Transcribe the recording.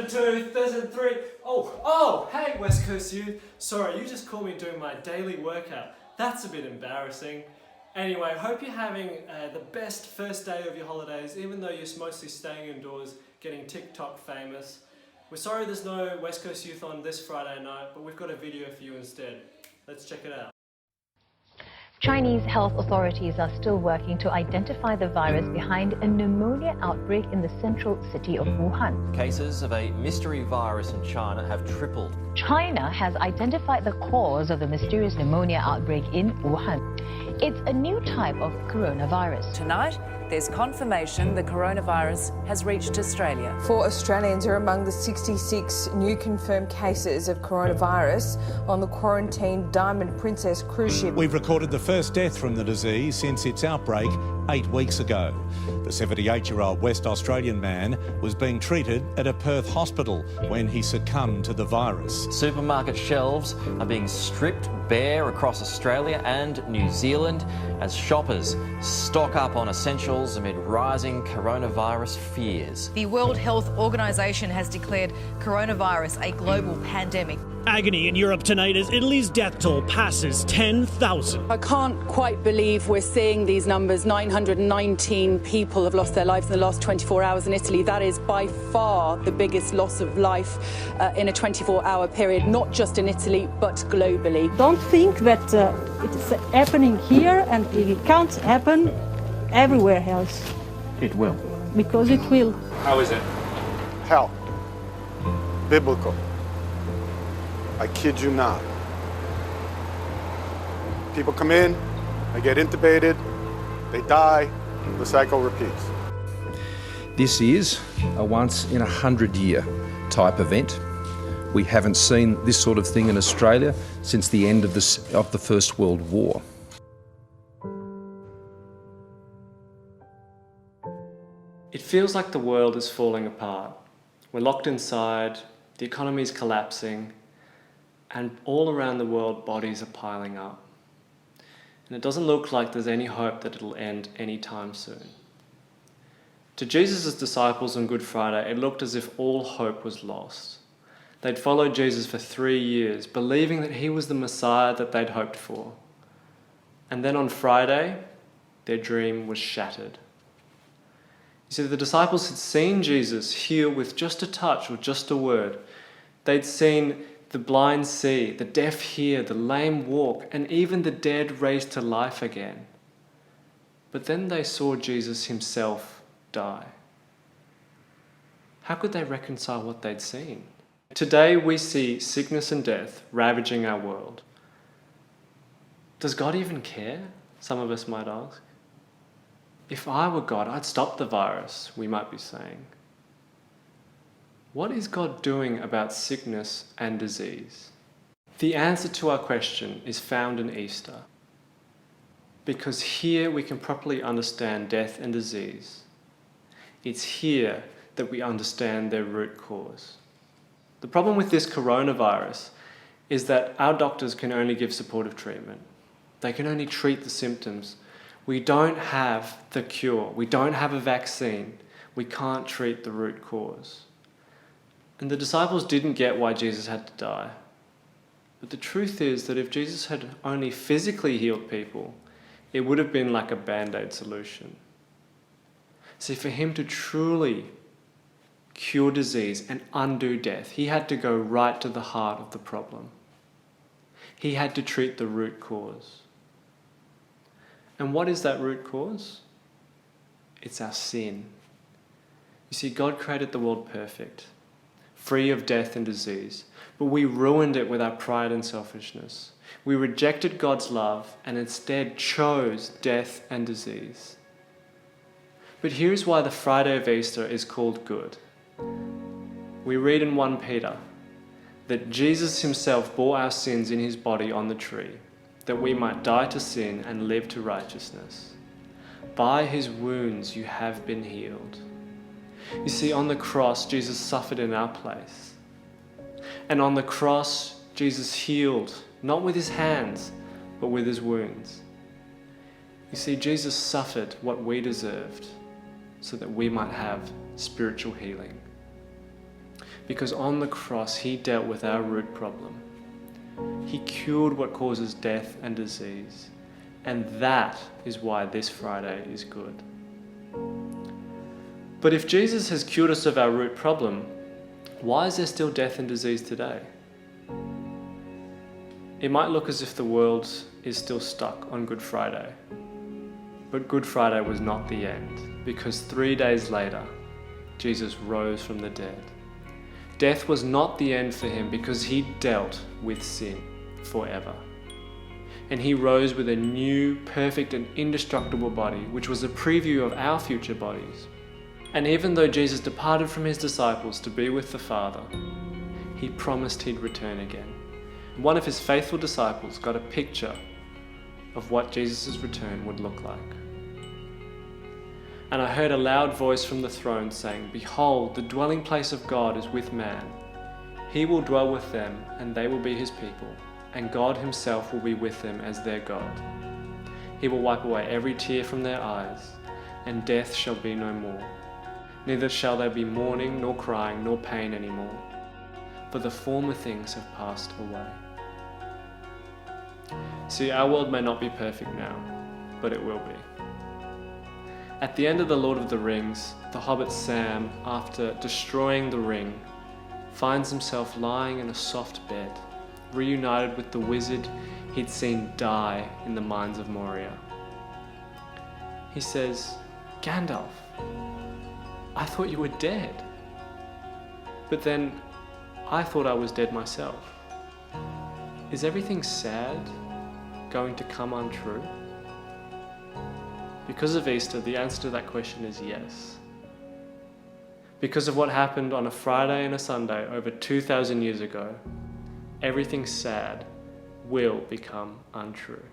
there's a 2, there's a 3. Oh, hey West Coast Youth. Sorry, you just caught me doing my daily workout. That's a bit embarrassing. Anyway, hope you're having the best first day of your holidays, even though you're mostly staying indoors, getting TikTok famous. We're sorry there's no West Coast Youth on this Friday night, but we've got a video for you instead. Let's check it out. Chinese health authorities are still working to identify the virus behind a pneumonia outbreak in the central city of Wuhan. Cases of a mystery virus in China have tripled. China has identified the cause of the mysterious pneumonia outbreak in Wuhan. It's a new type of coronavirus. Tonight, there's confirmation the coronavirus has reached Australia. 4 Australians are among the 66 new confirmed cases of coronavirus on the quarantined Diamond Princess cruise ship. We've recorded the first death from the disease since its outbreak 8 weeks ago. The 78-year-old West Australian man was being treated at a Perth hospital when he succumbed to the virus. Supermarket shelves are being stripped bare across Australia and New Zealand as shoppers stock up on essentials amid rising coronavirus fears. The World Health Organization has declared coronavirus a global pandemic. Agony in Europe tonight as Italy's death toll passes 10,000. I can't quite believe we're seeing these numbers. 919 people have lost their lives in the last 24 hours in Italy. That is by far the biggest loss of life in a 24-hour period, not just in Italy, but globally. Don't think that it's happening here and it can't happen everywhere else. It will. Because it will. How is it? Hell. Biblical. I kid you not. People come in, they get intubated, they die, the cycle repeats. This is a once-in-a-100-year type event. We haven't seen this sort of thing in Australia since the end of the First World War. It feels like the world is falling apart. We're locked inside, the economy's collapsing, and all around the world bodies are piling up. And it doesn't look like there's any hope that it'll end anytime soon. To Jesus' disciples on Good Friday, it looked as if all hope was lost. They'd followed Jesus for 3 years, believing that he was the Messiah that they'd hoped for. And then on Friday, their dream was shattered. You see, the disciples had seen Jesus heal with just a touch or just a word. They'd seen the blind see, the deaf hear, the lame walk, and even the dead raised to life again. But then they saw Jesus himself die. How could they reconcile what they'd seen? Today we see sickness and death ravaging our world. Does God even care? Some of us might ask. If I were God, I'd stop the virus, we might be saying. What is God doing about sickness and disease? The answer to our question is found in Easter, because here we can properly understand death and disease. It's here that we understand their root cause. The problem with this coronavirus is that our doctors can only give supportive treatment. They can only treat the symptoms. We don't have the cure. We don't have a vaccine. We can't treat the root cause. And the disciples didn't get why Jesus had to die. But the truth is that if Jesus had only physically healed people, it would have been like a band-aid solution. See, for him to truly cure disease and undo death, he had to go right to the heart of the problem. He had to treat the root cause. And what is that root cause? It's our sin. You see, God created the world perfect, free of death and disease, but we ruined it with our pride and selfishness. We rejected God's love and instead chose death and disease. But here's why the Friday of Easter is called good. We read in 1 Peter that Jesus himself bore our sins in his body on the tree, that we might die to sin and live to righteousness. By his wounds you have been healed. You see, on the cross, Jesus suffered in our place. And on the cross, Jesus healed, not with his hands, but with his wounds. You see, Jesus suffered what we deserved so that we might have spiritual healing. because on the cross he dealt with our root problem. He cured what causes death and disease, and that is why this Friday is good. But if Jesus has cured us of our root problem, why is there still death and disease today? It might look as if the world is still stuck on Good Friday, but Good Friday was not the end, because 3 days later, Jesus rose from the dead. Death was not the end for him because he dealt with sin forever. And he rose with a new, perfect and indestructible body, which was a preview of our future bodies. And even though Jesus departed from his disciples to be with the Father, he promised he'd return again. One of his faithful disciples got a picture of what Jesus' return would look like. And I heard a loud voice from the throne saying, "Behold, the dwelling place of God is with man. He will dwell with them, and they will be his people, and God himself will be with them as their God. He will wipe away every tear from their eyes, and death shall be no more. Neither shall there be mourning, nor crying, nor pain anymore, for the former things have passed away." See, our world may not be perfect now, but it will be. At the end of The Lord of the Rings, the hobbit Sam, after destroying the ring, finds himself lying in a soft bed, reunited with the wizard he'd seen die in the mines of Moria. He says, "Gandalf, I thought you were dead. But then I thought I was dead myself. Is everything sad going to come untrue?" Because of Easter, the answer to that question is yes. Because of what happened on a Friday and a Sunday over 2,000 years ago, everything sad will become untrue.